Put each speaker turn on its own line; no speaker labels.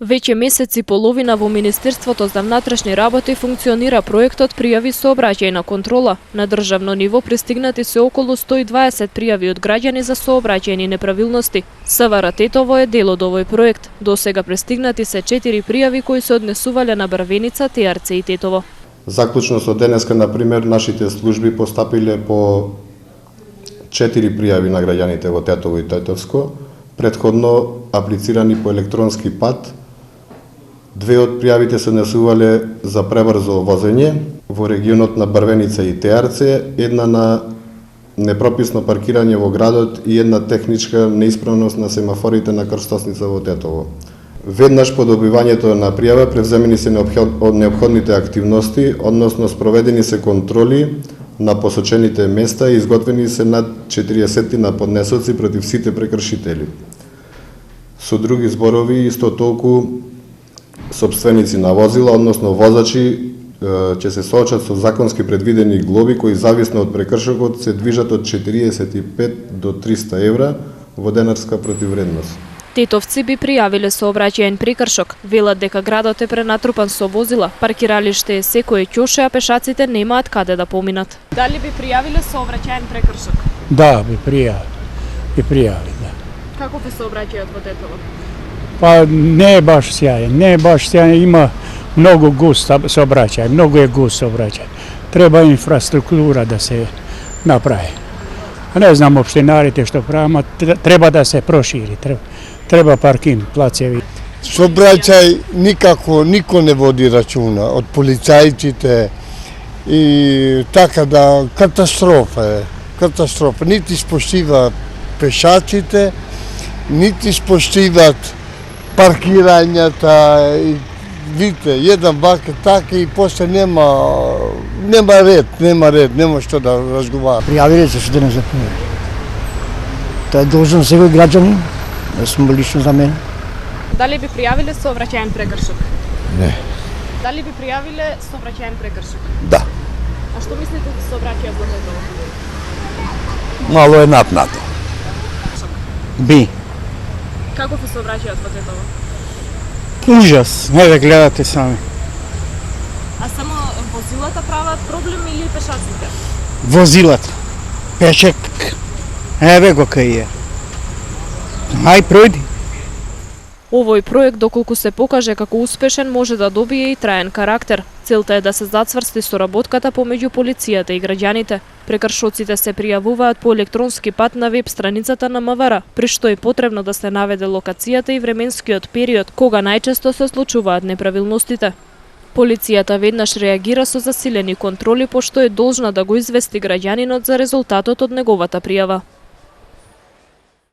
Веќе месец и половина во Министерството за внатрешни работи функционира проектот Пријави сообраќајна контрола. На државно ниво пристигнати се околу 120 пријави од граѓани за сообраќајни неправилности. СВР Тетово е дел од овој проект. До сега пристигнати се 4 пријави кои се однесувале на Брвеница, Теарце и Тетово.
Заклучно со денеска, например, нашите служби постапиле по 4 пријави на граѓаните во Тетово и Тетовско, претходно аплицирани по електронски пат. 2 од пријавите се однесувале за пребрзо возење во регионот на Брвеница и Теарце, една на непрописно паркирање во градот и една техничка неисправност на семафорите на крстосница во Тетово. Веднаш по добивањето на пријава превземени се неопходните активности, односно спроведени се контроли на посочените места и изготвени се над 40 на поднесоци против сите прекршители. Со други зборови, исто толку сопственици на возила, односно возачи, ќе се соочат со законски предвидени глоби кои зависно од прекршокот се движат од 45 до 300 евра во денарска противвредност.
Тетовци би пријавиле сообраќајен прекршок. Велат дека градот е пренатрупан со возила, паркиралиште е секое ќоше, а пешаците немаат каде да поминат. Дали би пријавиле сообраќајен прекршок?
Да, би пријави, да.
Каков е сообраќајот во Тетово?
Па не е баш сјаен, има многу густ сообраќај, многу е густ сообраќај. Треба инфраструктура да се направи. А не знам општинарите што прават, треба да се прошири, треба паркинг, плацеви.
Сообраќај никако нико не води рачуна од полицајците и така да катастрофа. Нити споштива пешаците, нити споштиват паркирањата и видите, еден бакет така и после нема ред, нема што да разговара.
Пријавиле се што денес за пријави. Тоа е должен секој граѓанин, да сме лично за мен.
Дали би пријавиле сообраќајен прекршок?
Не.
Дали би пријавиле сообраќајен прекршок?
Да.
А што мислите за сообраќајот во Тетово?
Мало е напнато.
Би.
Каков е сообраќајот во Тетово?
Ужас, не да гледате сами.
А само возилата прават проблем или пешаците?
Возилата, пешек, еве го кај е. Ај пројди.
Овој проект, доколку се покаже како успешен, може да добие и траен карактер. Целта е да се зацврсти соработката помеѓу полицијата и граѓаните. Прекршоците се пријавуваат по електронски пат на веб страницата на МВР, при што е потребно да се наведе локацијата и временскиот период, кога најчесто се случуваат неправилностите. Полицијата веднаш реагира со засилени контроли, пошто е должна да го извести граѓанинот за резултатот од неговата пријава.